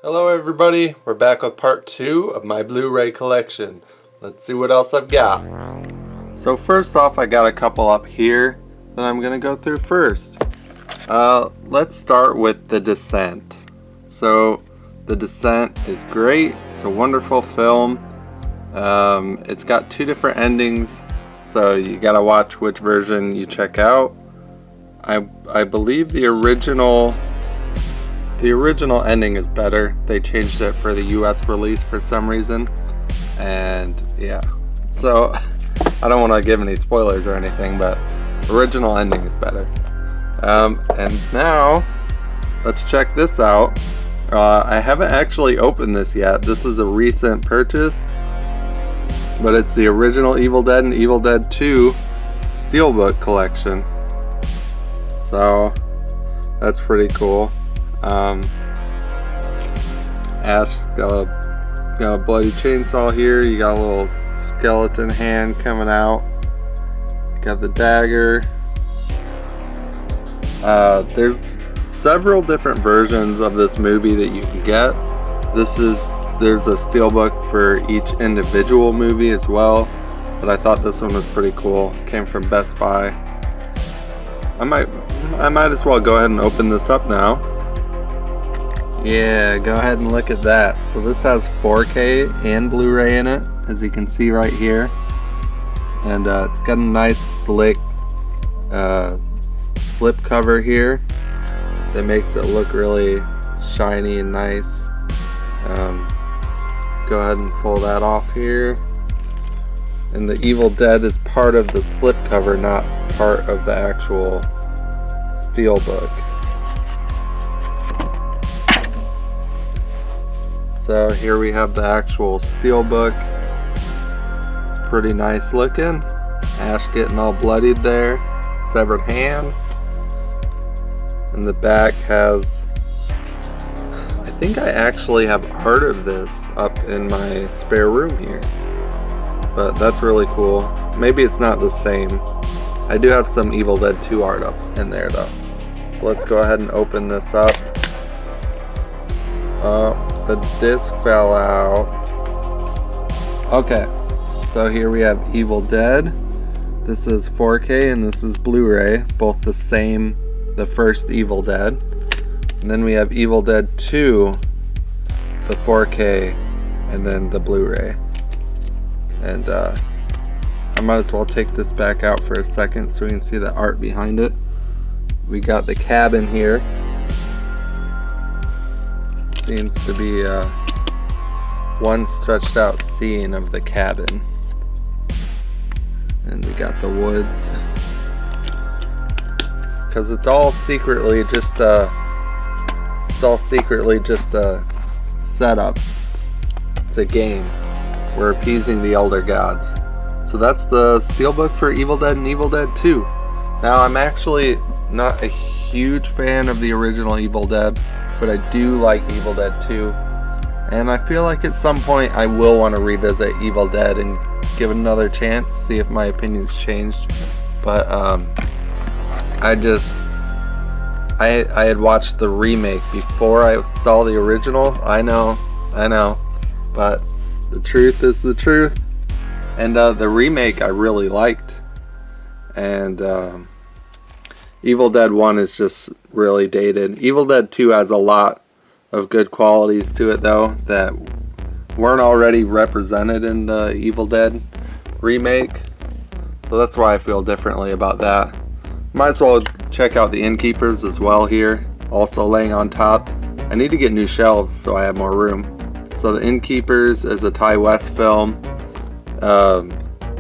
Hello everybody, we're back with part 2 of my Blu-ray collection. Let's see what else I've got. So first off, I got a couple up here that I'm going to go through first. Let's start with The Descent. So The Descent is great, it's a wonderful film. It's got two different endings, so you gotta watch which version you check out. I believe the original ending is better. They changed it for the US release for some reason. And yeah, so I don't want to give any spoilers or anything, but original ending is better. And now let's check this out. I haven't actually opened this yet. This is a recent purchase, but it's the original Evil Dead and Evil Dead 2 Steelbook collection. So that's pretty cool. Ash got a bloody chainsaw here. You got a little skeleton hand coming out. You got the dagger. There's several different versions of this movie that you can get. There's a steelbook for each individual movie as well, but I thought this one was pretty cool. Came from Best Buy. I might as well go ahead and open this up now. Yeah, go ahead and look at that. So this has 4K and Blu-ray in it, as you can see right here. And it's got a nice slick slip cover here that makes it look really shiny and nice. Go ahead and pull that off here. And the Evil Dead is part of the slip cover, not part of the actual steelbook. So here we have the actual steelbook. It's pretty nice looking. Ash getting all bloodied there. Severed hand. And the back has, I think I actually have art of this up in my spare room here. But that's really cool. Maybe it's not the same. I do have some Evil Dead 2 art up in there though. So let's go ahead and open this up. The disc fell out. Okay, so here we have Evil Dead. This is 4K and this is Blu-ray, both the same, the first Evil Dead. And then we have Evil Dead 2, the 4K, and then the Blu-ray. And I might as well take this back out for a second so we can see the art behind it. We got the cabin here. Seems to be one stretched out scene of the cabin. And we got the woods. Because it's all secretly just a setup. It's a game. We're appeasing the elder gods. So that's the steelbook for Evil Dead and Evil Dead 2. Now I'm actually not a huge fan of the original Evil Dead, but I do like Evil Dead 2. And I feel like at some point I will want to revisit Evil Dead and give it another chance, see if my opinion's changed. But I had watched the remake before I saw the original. I know, but the truth is the truth. And the remake I really liked. And Evil Dead 1 is just really dated. Evil Dead 2 has a lot of good qualities to it though that weren't already represented in the Evil Dead remake. So that's why I feel differently about that. Might as well check out the Innkeepers as well here, also laying on top. I need to get new shelves so I have more room. So the Innkeepers is a Ty West film. I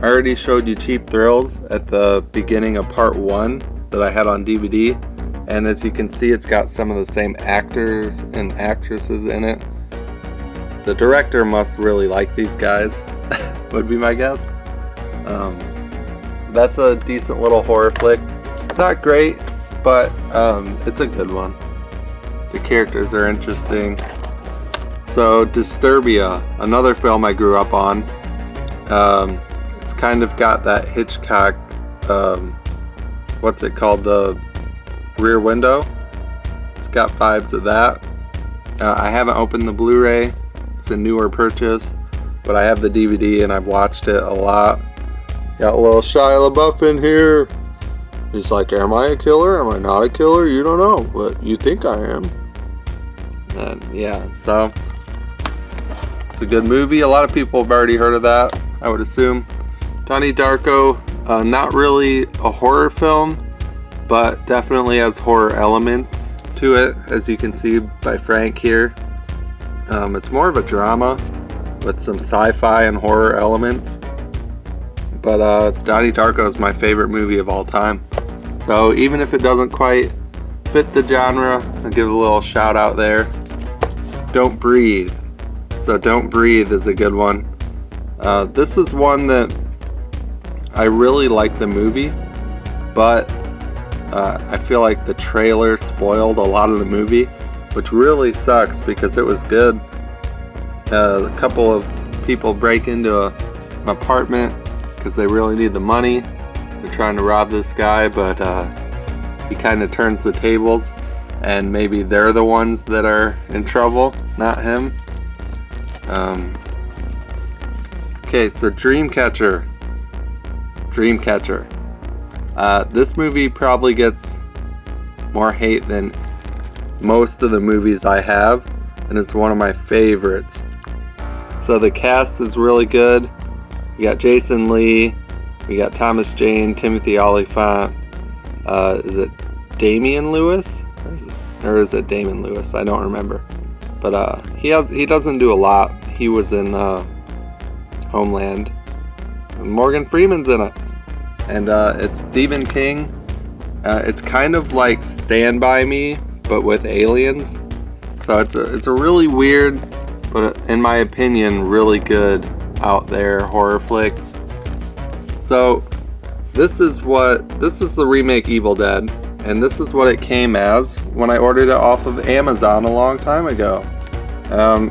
already showed you Cheap Thrills at the beginning of part 1 that I had on DVD, and as you can see it's got some of the same actors and actresses in it. The director must really like these guys, would be my guess. That's a decent little horror flick. It's not great, but it's a good one. The characters are interesting. So Disturbia, another film I grew up on. It's kind of got that Hitchcock, what's it called, the Rear Window. It's got vibes of that. I haven't opened the Blu-ray. It's a newer purchase, but I have the DVD and I've watched it a lot. Got a little Shia LaBeouf in here. He's like, am I a killer? Am I not a killer? You don't know, but you think I am. And yeah, so it's a good movie. A lot of people have already heard of that, I would assume. Donnie Darko, not really a horror film, but definitely has horror elements to it, as you can see by Frank here. It's more of a drama with some sci-fi and horror elements. But Donnie Darko is my favorite movie of all time. So even if it doesn't quite fit the genre, I'll give a little shout out there. Don't Breathe. So Don't Breathe is a good one. This is one that I really like the movie, but I feel like the trailer spoiled a lot of the movie, which really sucks because it was good. A couple of people break into an apartment because they really need the money. They're trying to rob this guy, but he kind of turns the tables, and maybe they're the ones that are in trouble, not him. Okay, so Dreamcatcher. This movie probably gets more hate than most of the movies I have, and it's one of my favorites. So the cast is really good. We got Jason Lee, we got Thomas Jane, Timothy Olyphant. Is it Damian Lewis? Or is it Damon Lewis? I don't remember. But he doesn't do a lot. He was in Homeland. Morgan Freeman's in it. And it's Stephen King. It's kind of like Stand By Me, but with aliens. So it's a really weird, but in my opinion, really good out there horror flick. So this is the remake Evil Dead, and this is what it came as when I ordered it off of Amazon a long time ago.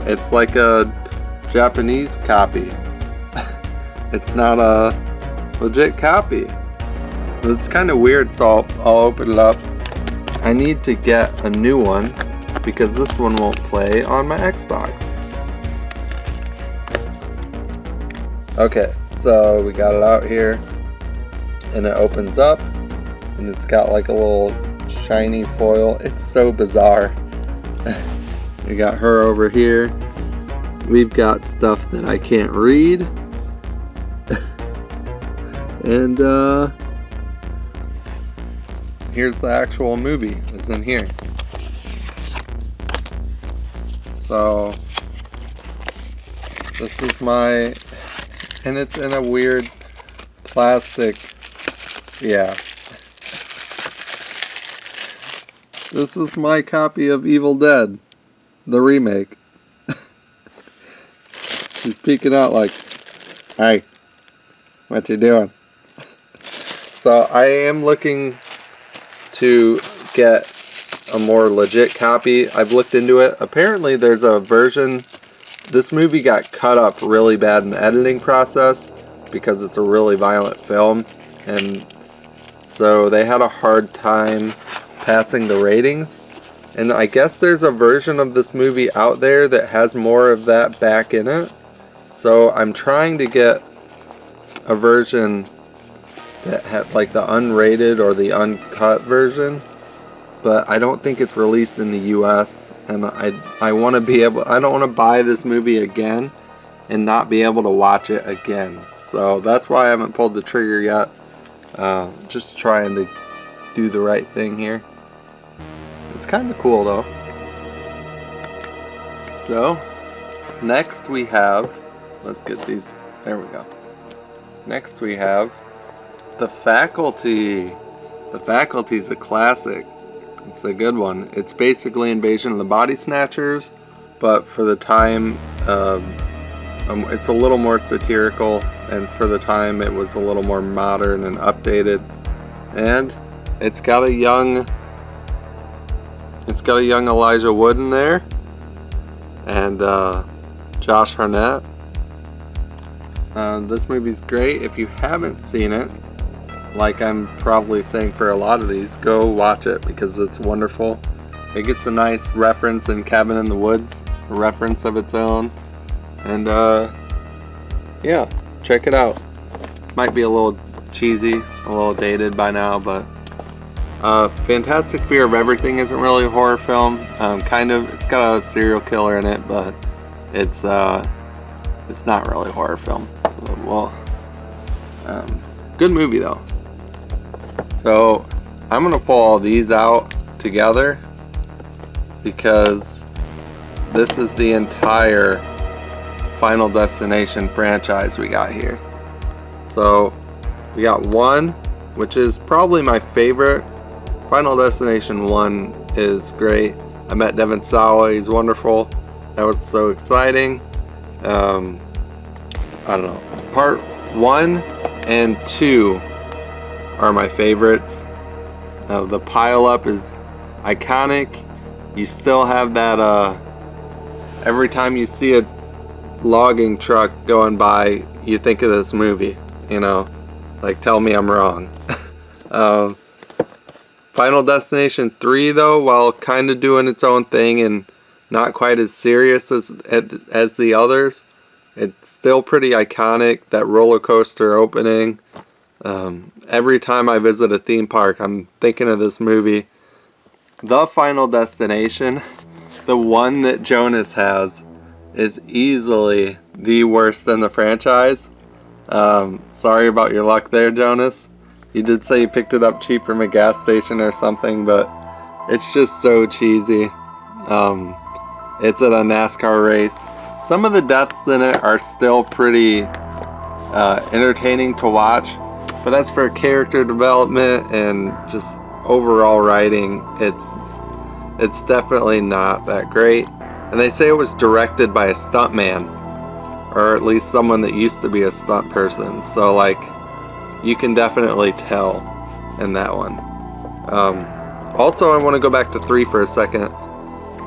It's like a Japanese copy. It's not a legit copy. It's kind of weird, so I'll open it up. I need to get a new one because this one won't play on my Xbox. Okay, so we got it out here, and it opens up, and it's got like a little shiny foil. It's so bizarre. We got her over here. We've got stuff that I can't read. And here's the actual movie. It's in here. So this is my, and it's in a weird plastic. Yeah. This is my copy of Evil Dead, the remake. He's peeking out like, hey, what you doing? So I am looking to get a more legit copy. I've looked into it. Apparently there's a version. This movie got cut up really bad in the editing process because it's a really violent film, and so they had a hard time passing the ratings. And I guess there's a version of this movie out there that has more of that back in it. So I'm trying to get a version that had like the unrated or the uncut version, but I don't think it's released in the US, and I want to be able, I don't want to buy this movie again and not be able to watch it again. So that's why I haven't pulled the trigger yet. Just trying to do the right thing here. It's kind of cool though. So next we have, let's get these, there we go. Next we have The Faculty. The Faculty is a classic. It's a good one. It's basically Invasion of the Body Snatchers, but for the time, it's a little more satirical, and for the time it was a little more modern and updated. And it's got a young Elijah Wood in there, and Josh Hartnett. This movie's great. If you haven't seen it, like I'm probably saying for a lot of these, go watch it because it's wonderful. It gets a nice reference in Cabin in the Woods, a reference of its own. And yeah, check it out. Might be a little cheesy, a little dated by now, but Fantastic Fear of Everything isn't really a horror film. Kind of, it's got a serial killer in it, but it's not really a horror film. So, well, good movie though. So I'm gonna pull all these out together because this is the entire Final Destination franchise we got here. So we got 1, which is probably my favorite. Final Destination 1 is great. I met Devin Sawa, he's wonderful. That was so exciting. I don't know. Part 1 and 2 are my favorites. The pile-up is iconic. You still have that, every time you see a logging truck going by, you think of this movie, you know? Like, tell me I'm wrong. Final Destination 3, though, while kind of doing its own thing and not quite as serious as the others, it's still pretty iconic. That roller coaster opening. Every time I visit a theme park, I'm thinking of this movie. The Final Destination, the one that Jonas has, is easily the worst in the franchise. Sorry about your luck there, Jonas. You did say you picked it up cheap from a gas station or something, but it's just so cheesy. It's at a NASCAR race. Some of the deaths in it are still pretty entertaining to watch, but as for character development and just overall writing, it's definitely not that great. And they say it was directed by a stuntman, or at least someone that used to be a stunt person. So like, you can definitely tell in that one. Also, I want to go back to 3 for a second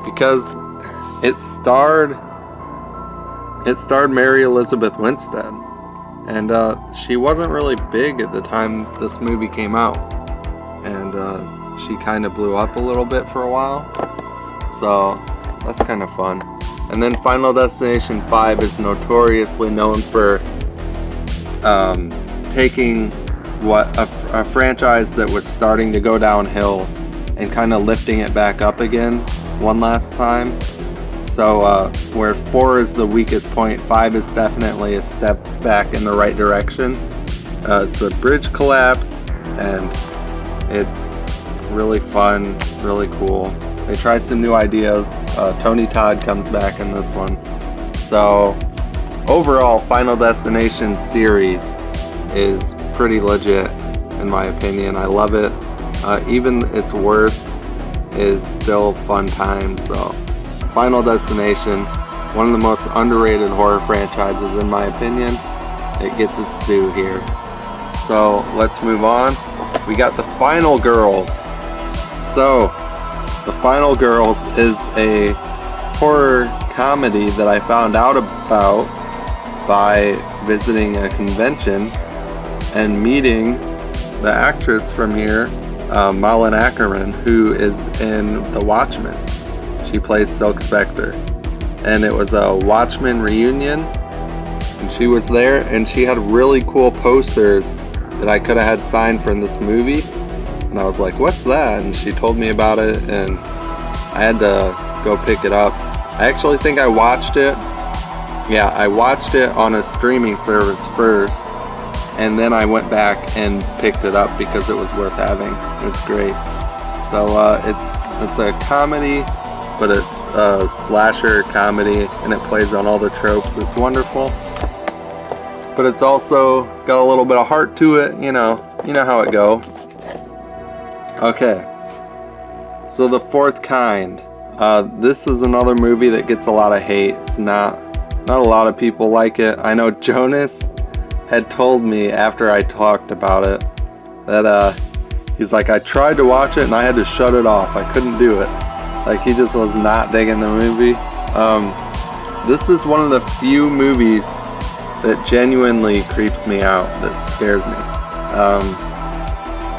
because it starred Mary Elizabeth Winstead, and she wasn't really big at the time this movie came out, and she kind of blew up a little bit for a while, so that's kind of fun. And then Final Destination 5 is notoriously known for taking a franchise that was starting to go downhill and kind of lifting it back up again one last time. So where 4 is the weakest point, 5 is definitely a step back in the right direction. It's a bridge collapse, and it's really fun, really cool. They try some new ideas. Tony Todd comes back in this one. So overall, Final Destination series is pretty legit in my opinion. I love it. Even its worst is still fun time. So Final Destination, one of the most underrated horror franchises in my opinion. It gets its due here. So let's move on. We got The Final Girls. So The Final Girls is a horror comedy that I found out about by visiting a convention and meeting the actress from here, Malin Ackerman, who is in The Watchmen. She plays Silk Spectre. And it was a Watchmen reunion, and she was there, and she had really cool posters that I could have had signed from this movie. And I was like, what's that? And she told me about it, and I had to go pick it up. I actually think I watched it. Yeah, I watched it on a streaming service first, and then I went back and picked it up because it was worth having. It's great. So it's a comedy, but it's a slasher comedy, and it plays on all the tropes. It's wonderful. But it's also got a little bit of heart to it, you know how it go. Okay, so The Fourth Kind. This is another movie that gets a lot of hate. It's not a lot of people like it. I know Jonas had told me after I talked about it that he's like, I tried to watch it and I had to shut it off. I couldn't do it. Like, he just was not digging the movie. This is one of the few movies that genuinely creeps me out, that scares me.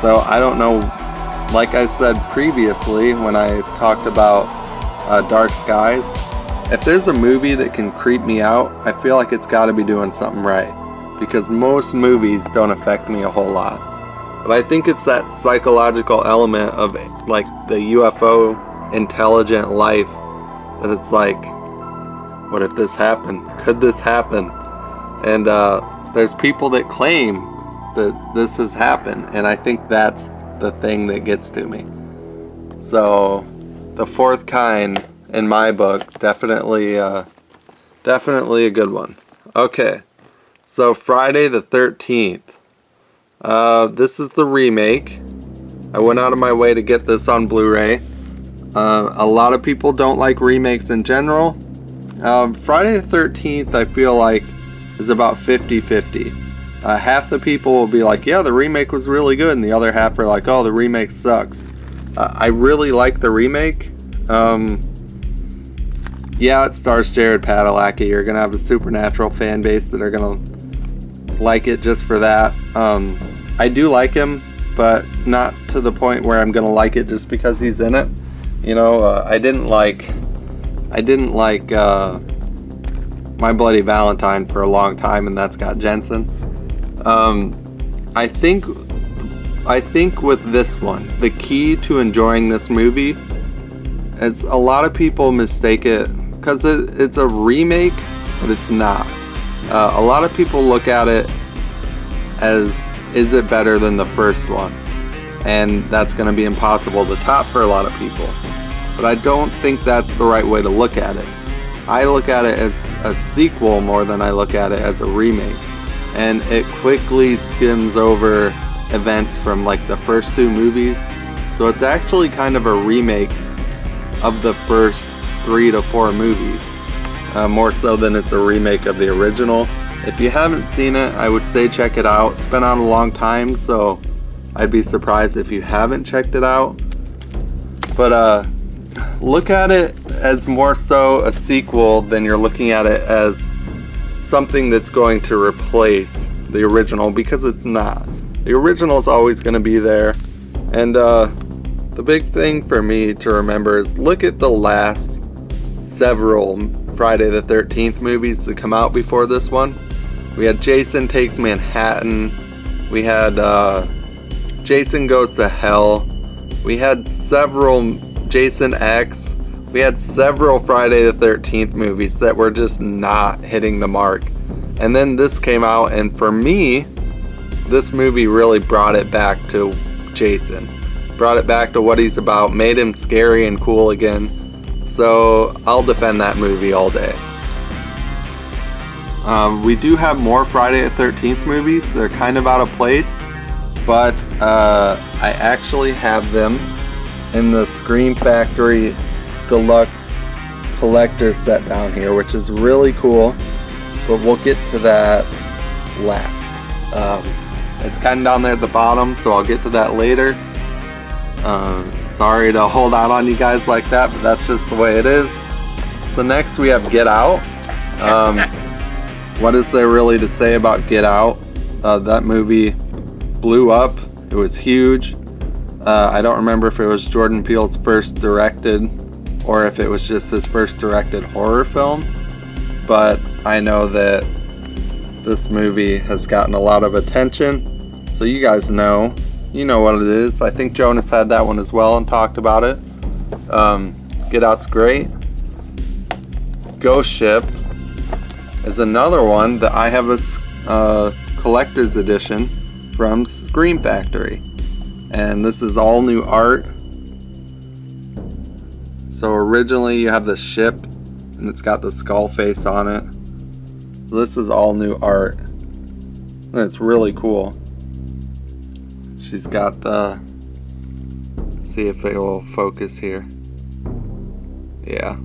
So I don't know like I said previously when I talked about Dark Skies, if there's a movie that can creep me out, I feel like it's got to be doing something right, because most movies don't affect me a whole lot. But I think it's that psychological element of like the UFO intelligent life, that it's like, what if this happened? Could this happen? And there's people that claim that this has happened, and I think that's the thing that gets to me. So the fourth kind in my book, definitely a good one. Okay, so Friday the 13th. This is the remake. I went out of my way to get this on Blu-ray. A lot of people don't like remakes in general. Friday the 13th, I feel like, is about 50-50. Half the people will be like, yeah, the remake was really good, and the other half are like, oh, the remake sucks. I really like the remake. Yeah, it stars Jared Padalecki. You're gonna have a Supernatural fan base that are gonna like it just for that. I do like him, but not to the point where I'm gonna like it just because he's in it. You know, I didn't like My Bloody Valentine for a long time, and that's got Jensen. I think with this one, the key to enjoying this movie is a lot of people mistake it because it's a remake, but it's not. A lot of people look at it as, is it better than the first one? And that's going to be impossible to top for a lot of people. But I don't think that's the right way to look at it. I look at it as a sequel more than I look at it as a remake. And it quickly skims over events from like the first two movies. So it's actually kind of a remake of the first 3 to 4 movies. More so than it's a remake of the original. If you haven't seen it, I would say check it out. It's been out a long time, so I'd be surprised if you haven't checked it out. But look at it as more so a sequel than you're looking at it as something that's going to replace the original, because it's not. The original is always going to be there. And the big thing for me to remember is look at the last several Friday the 13th movies that come out before this one. We had Jason Takes Manhattan. We had Jason Goes to Hell. We had several Jason X. We had several Friday the 13th movies that were just not hitting the mark. And then this came out, and for me, this movie really brought it back to Jason. Brought it back to what he's about, made him scary and cool again. So I'll defend that movie all day. We do have more Friday the 13th movies. They're kind of out of place, but I actually have them in the Scream Factory Deluxe collector set down here, which is really cool, but we'll get to that last. It's kind of down there at the bottom, so I'll get to that later. Sorry to hold out on you guys like that, but that's just the way it is. So next we have Get Out. What is there really to say about Get Out? That movie blew up. It was huge. I don't remember if it was Jordan Peele's first directed or if it was just his first directed horror film, but I know that this movie has gotten a lot of attention, so you guys know. You know what it is. I think Jonas had that one as well and talked about it. Get Out's great. Ghost Ship is another one that I have a collector's edition from Scream Factory. And this is all new art. So originally you have the ship and it's got the skull face on it. This is all new art. And it's really cool. She's got the, see if it will focus here. Yeah.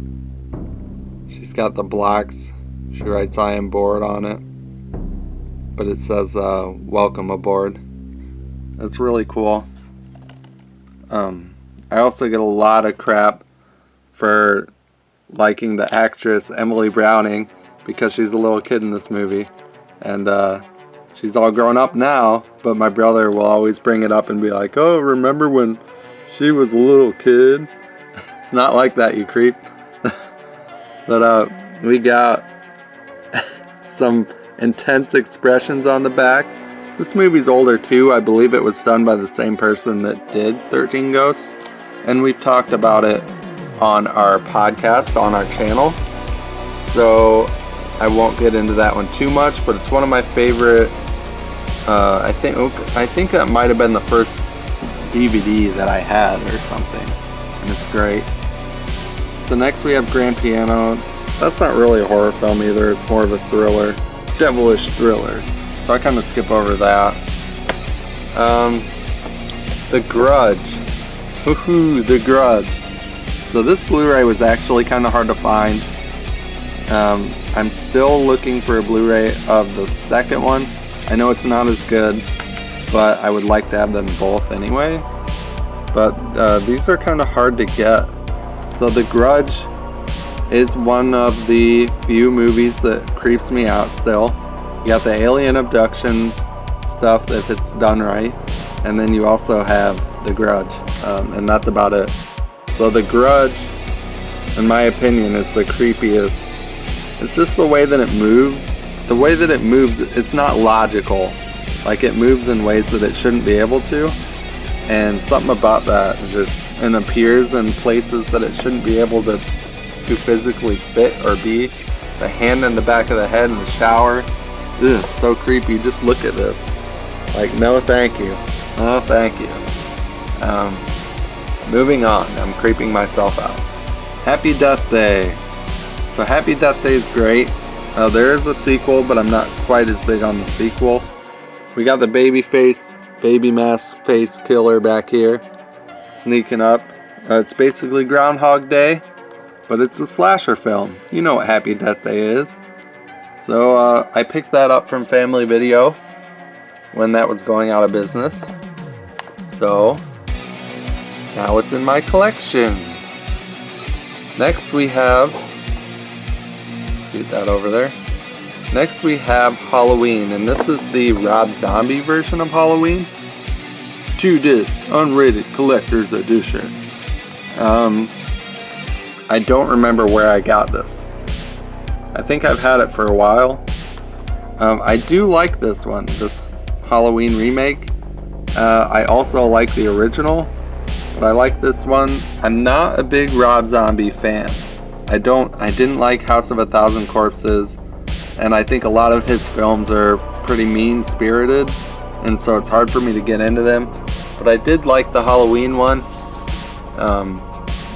She's got the blocks. She writes I am bored on it. But it says welcome aboard. That's really cool. I also get a lot of crap for liking the actress Emily Browning because she's a little kid in this movie. And she's all grown up now, but my brother will always bring it up and be like, oh, remember when She was a little kid. It's not like that, you creep. But we got some intense expressions on the back. This movie's older too. I believe it was done by the same person that did 13 Ghosts. And we've talked about it on our podcast, on our channel. So I won't get into that one too much, but it's one of my favorite. I think that might have been the first DVD that I had or something. And it's great. So next we have Grand Piano. That's not really a horror film either. It's more of a thriller. Devilish thriller. So I kind of skip over that. The Grudge. Woohoo, The Grudge. So this Blu-ray was actually kind of hard to find. I'm still looking for a Blu-ray of the second one. I know it's not as good, but I would like to have them both anyway. But these are kind of hard to get. So The Grudge is one of the few movies that creeps me out still. You got the alien abductions stuff if it's done right, and then you also have The Grudge, and that's about it. So The Grudge, in my opinion, is the creepiest. It's just the way that it moves. The way that it moves, it's not logical. Like, it moves in ways that it shouldn't be able to, and something about that just, and appears in places that it shouldn't be able to physically fit or be. The hand in the back of the head in the shower. Ugh, it's so creepy. Just look at this. Like, no thank you. No thank you. Moving on. I'm creeping myself out. Happy Death Day. So Happy Death Day is great. There is a sequel, but I'm not quite as big on the sequel. We got the baby mask face killer back here. Sneaking up. It's basically Groundhog Day, but it's a slasher film. You know what Happy Death Day is. So I picked that up from Family Video when that was going out of business. So now it's in my collection. Next we have, scoot that over there. Next we have Halloween, and this is the Rob Zombie version of Halloween. 2-disc unrated collector's edition. I don't remember where I got this. I think I've had it for a while. I do like this one, this Halloween remake. I also like the original, but I like this one. I'm not a big Rob Zombie fan. I didn't like House of a Thousand Corpses, and I think a lot of his films are pretty mean-spirited, and so it's hard for me to get into them. But I did like the Halloween one.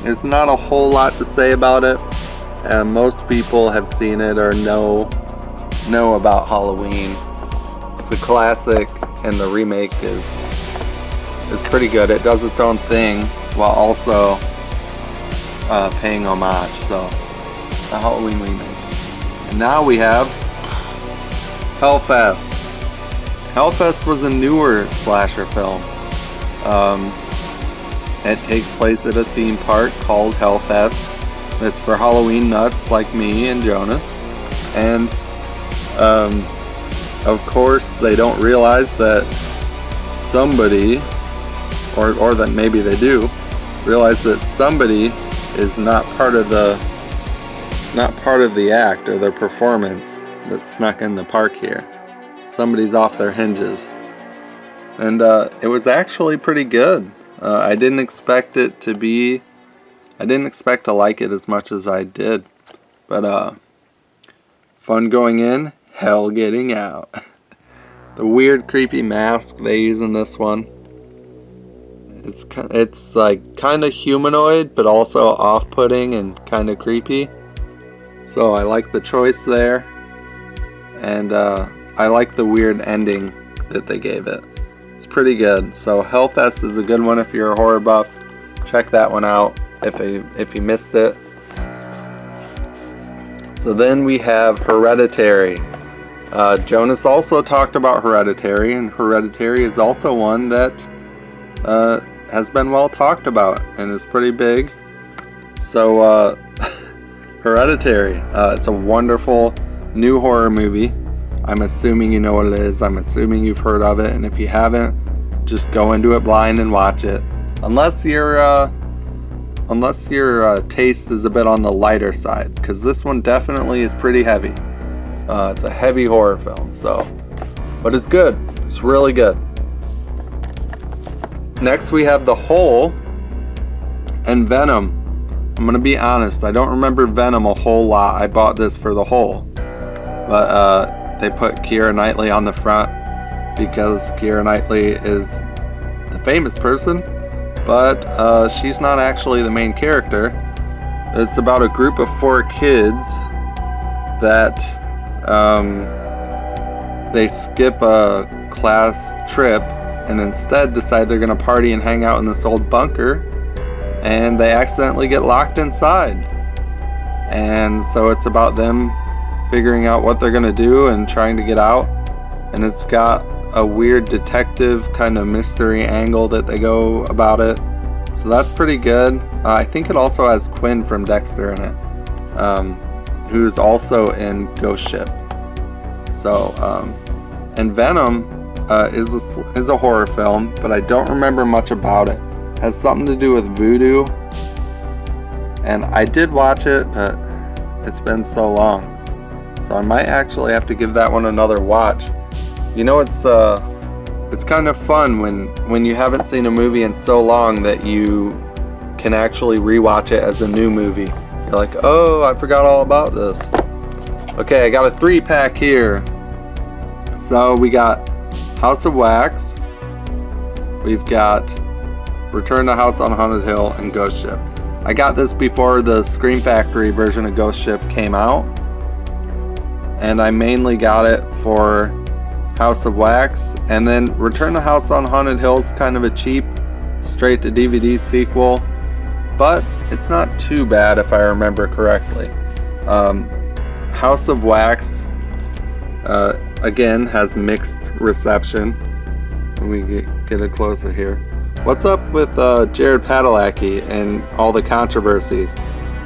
There's not a whole lot to say about it. Most people have seen it or know about Halloween. It's a classic, and the remake is pretty good. It does its own thing while also paying homage. So, the Halloween remake. And now we have Hellfest. Hellfest was a newer slasher film. It takes place at a theme park called Hellfest. It's for Halloween nuts like me and Jonas. And of course they don't realize that somebody, or that maybe they do, realize that somebody is not part of the act or the performance that snuck in the park here. Somebody's off their hinges. And it was actually pretty good. I didn't expect to like it as much as I did. But fun going in, hell getting out. The weird creepy mask they use in this one. It's like kind of humanoid, but also off-putting and kind of creepy. So I like the choice there. And I like the weird ending that they gave it. It's pretty good. So Hellfest is a good one if you're a horror buff. Check that one out if you missed it. So then we have Hereditary. Jonas also talked about Hereditary, and Hereditary is also one that has been well talked about and is pretty big. So Hereditary, it's a wonderful new horror movie. I'm assuming you know what it is. I'm assuming you've heard of it, and if you haven't, just go into it blind and watch it. unless your taste is a bit on the lighter side, because this one definitely is pretty heavy. It's a heavy horror film, but it's good. It's really good. Next we have The Hole and Venom. I'm gonna be honest, I don't remember Venom a whole lot. I bought this for The Hole, but they put Keira Knightley on the front because Keira Knightley is the famous person, but she's not actually the main character. It's about a group of 4 kids that they skip a class trip and instead decide they're gonna party and hang out in this old bunker, and they accidentally get locked inside. And so it's about them figuring out what they're gonna do and trying to get out. And it's got a weird detective kind of mystery angle that they go about it. So that's pretty good. I think it also has Quinn from Dexter in it, who's also in Ghost Ship. So, and Venom is a horror film, but I don't remember much about it. It has something to do with voodoo, and I did watch it, but it's been so long, so I might actually have to give that one another watch. You know, it's kind of fun when you haven't seen a movie in so long that you can actually rewatch it as a new movie. You're like, oh, I forgot all about this. Okay, I got a 3-pack here. So we got House of Wax, we've got Return to House on Haunted Hill, and Ghost Ship. I got this before the Scream Factory version of Ghost Ship came out, and I mainly got it for House of Wax. And then Return to House on Haunted Hill is kind of a cheap straight to DVD sequel, but it's not too bad if I remember correctly. House of Wax again has mixed reception. Let me get it closer here. What's up with Jared Padalecki and all the controversies?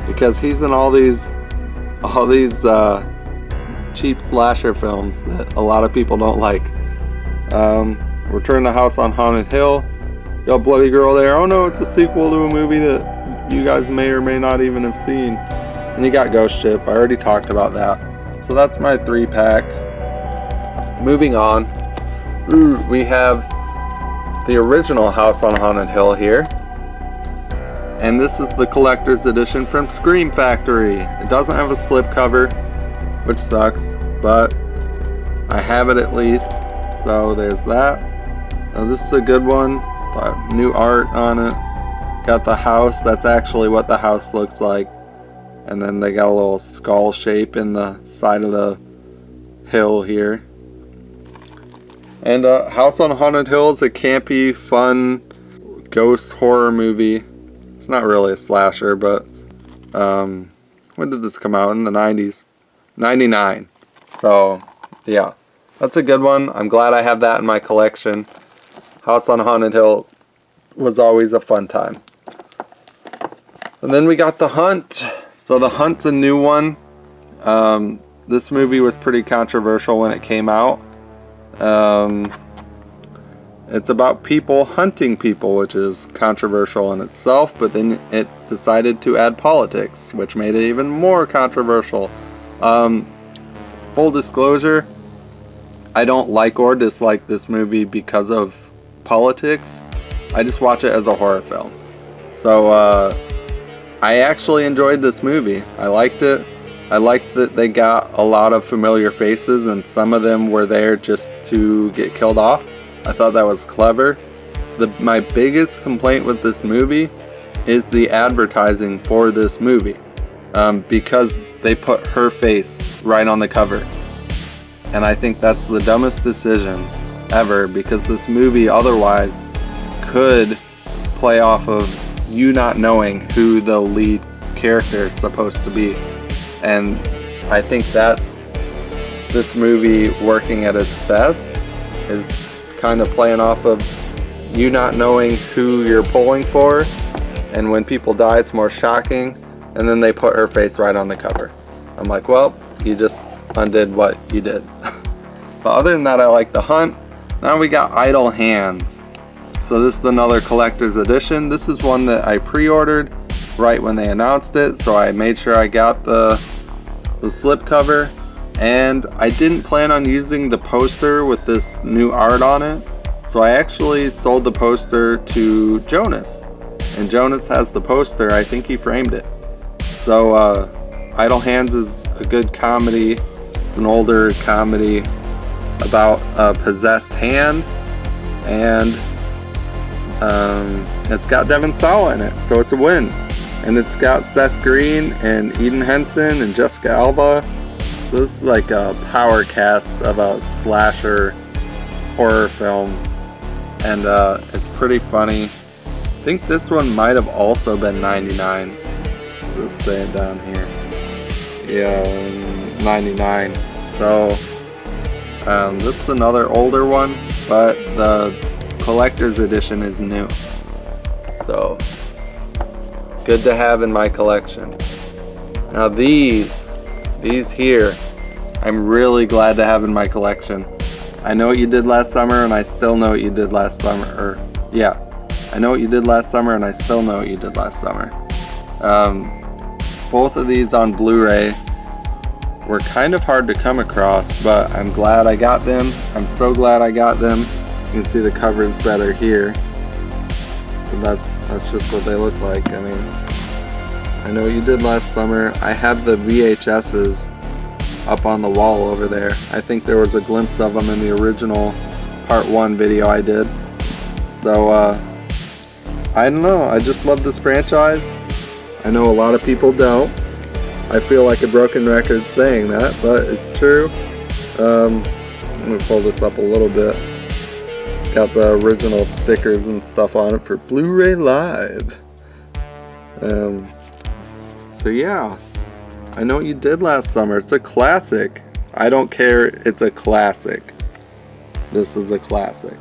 Because he's in all these cheap slasher films that a lot of people don't like. Return to House on Haunted Hill, got Bloody Girl there. Oh no, it's a sequel to a movie that you guys may or may not even have seen. And you got Ghost Ship. I already talked about that. So that's my 3-pack. Moving on, we have the original House on Haunted Hill here, and this is the collector's edition from Scream Factory. It doesn't have a slipcover, which sucks, but I have it at least, so there's that. Now this is a good one. Got new art on it. Got the house. That's actually what the house looks like, and then they got a little skull shape in the side of the hill here. And House on Haunted Hill is a campy, fun ghost horror movie. It's not really a slasher, but when did this come out? In the 90s? 99. So yeah, that's a good one. I'm glad I have that in my collection. House on Haunted Hill was always a fun time. And then we got The Hunt. So The Hunt's a new one. This movie was pretty controversial when it came out. It's about people hunting people, which is controversial in itself, but then it decided to add politics, which made it even more controversial. Full disclosure, I don't like or dislike this movie because of politics. I just watch it as a horror film. So I actually enjoyed this movie. I liked it. I liked that they got a lot of familiar faces, and some of them were there just to get killed off. I thought that was clever. My biggest complaint with this movie is the advertising for this movie, because they put her face right on the cover. And I think that's the dumbest decision ever, because this movie otherwise could play off of you not knowing who the lead character is supposed to be. And I think that's this movie working at its best, is kind of playing off of you not knowing who you're pulling for, and when people die it's more shocking, and then they put her face right on the cover. I'm like, well, you just undid what you did. But other than that, I like The Hunt. Now we got Idle Hands. So this is another collector's edition. This is one that I pre-ordered right when they announced it, so I made sure I got the slipcover, and I didn't plan on using the poster with this new art on it, so I actually sold the poster to Jonas, and Jonas has the poster. I think he framed it. So Idle Hands is a good comedy. It's an older comedy about a possessed hand, and it's got Devon Sawa in it, so it's a win. And it's got Seth Green and Eden Henson and Jessica Alba. So this is like a power cast of a slasher horror film, and it's pretty funny. I think this one might have also been 99. Let's say it down here. Yeah, 99. So this is another older one, but the collector's edition is new. So good to have in my collection. Now these here, I'm really glad to have in my collection. I Know What You Did Last Summer, and I still know what you did last summer. I Know What You Did Last Summer, and I still know what you did last summer. Both of these on Blu-ray were kind of hard to come across, but I'm glad I got them. I'm so glad I got them. You can see the cover is better here. But that's just what they look like. I mean, I Know What You Did Last Summer. I have the VHSs up on the wall over there. I think there was a glimpse of them in the original part 1 video I did. So I don't know, I just love this franchise. I know a lot of people don't. I feel like a broken record saying that, but it's true. I'm gonna pull this up a little bit. It's got the original stickers and stuff on it for Blu-ray Live. So yeah, I Know What You Did Last Summer. It's a classic. I don't care, it's a classic. This is a classic.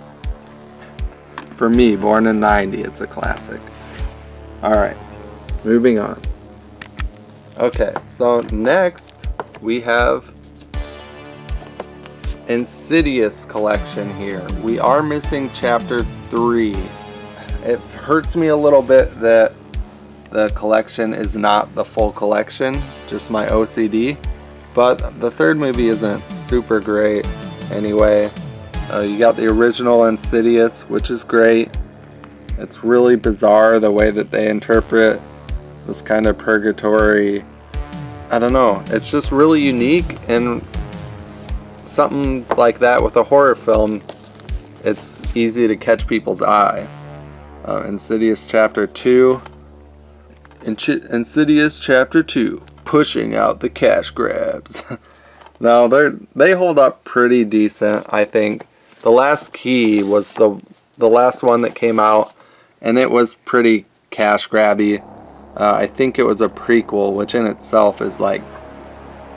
For me, born in 90, it's a classic. Alright, moving on. Okay, so next we have Insidious collection here. We are missing chapter 3. It hurts me a little bit that the collection is not the full collection, just my OCD. But the third movie isn't super great anyway. You got the original Insidious, which is great. It's really bizarre the way that they interpret this kind of purgatory. I don't know. It's just really unique, and something like that with a horror film, it's easy to catch people's eye. Insidious Chapter 2. Insidious Chapter 2. Pushing out the cash grabs. Now, they hold up pretty decent, I think. The Last Key was the last one that came out, and it was pretty cash grabby. I think it was a prequel, which in itself is like,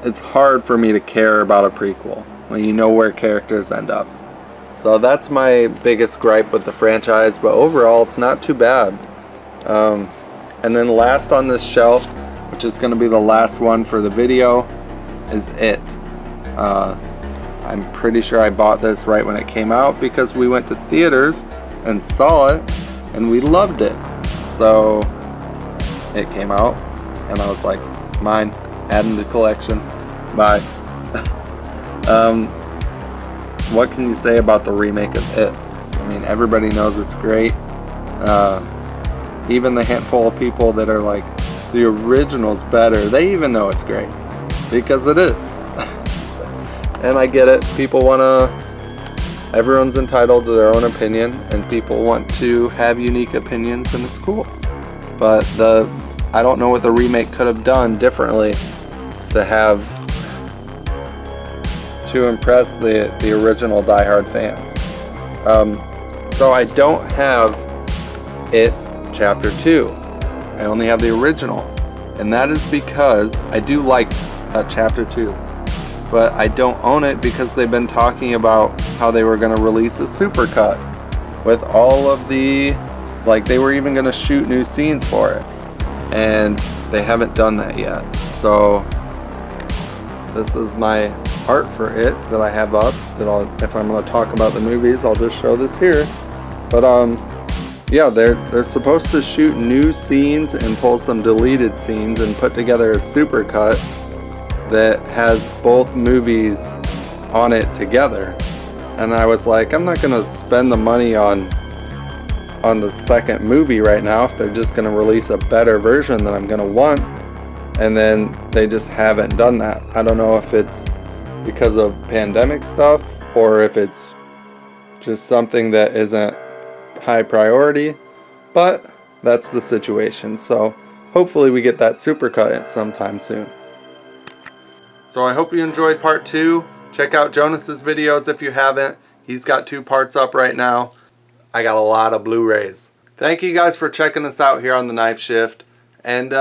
it's hard for me to care about a prequel when you know where characters end up. So that's my biggest gripe with the franchise, but overall it's not too bad. And then last on this shelf, which is going to be the last one for the video, is It. I'm pretty sure I bought this right when it came out because we went to theaters and saw it and we loved it. So it came out and I was like, mine, adding to the collection, bye. What can you say about the remake of It? I mean, everybody knows it's great. Even the handful of people that are like, the original's better, they even know it's great because it is. And I get it, everyone's entitled to their own opinion, and people want to have unique opinions, and it's cool. But I don't know what the remake could have done differently to impress the original diehard fans. So I don't have It Chapter 2. I only have the original, and that is because I do like Chapter 2. But I don't own it because they've been talking about how they were going to release a supercut with all of they were even going to shoot new scenes for it, and they haven't done that yet. So this is my art for It that I have up, if I'm going to talk about the movies, I'll just show this here. But yeah, they're supposed to shoot new scenes and pull some deleted scenes and put together a supercut that has both movies on it together. And I was like, I'm not gonna spend the money on the second movie right now if they're just gonna release a better version that I'm gonna want. And then they just haven't done that. I don't know if it's because of pandemic stuff or if it's just something that isn't high priority, but that's the situation. So hopefully we get that supercut sometime soon. So I hope you enjoyed part 2. Check out Jonas's videos if you haven't. He's got 2 parts up right now. I got a lot of Blu-rays. Thank you guys for checking us out here on the Knife Shift. And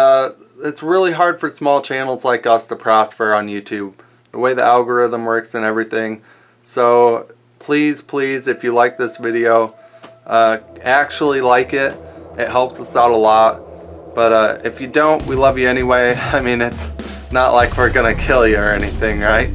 it's really hard for small channels like us to prosper on YouTube, the way the algorithm works and everything. So please, if you like this video, actually like it. It helps us out a lot. But if you don't, we love you anyway. I mean, it's not like we're gonna kill you or anything, right?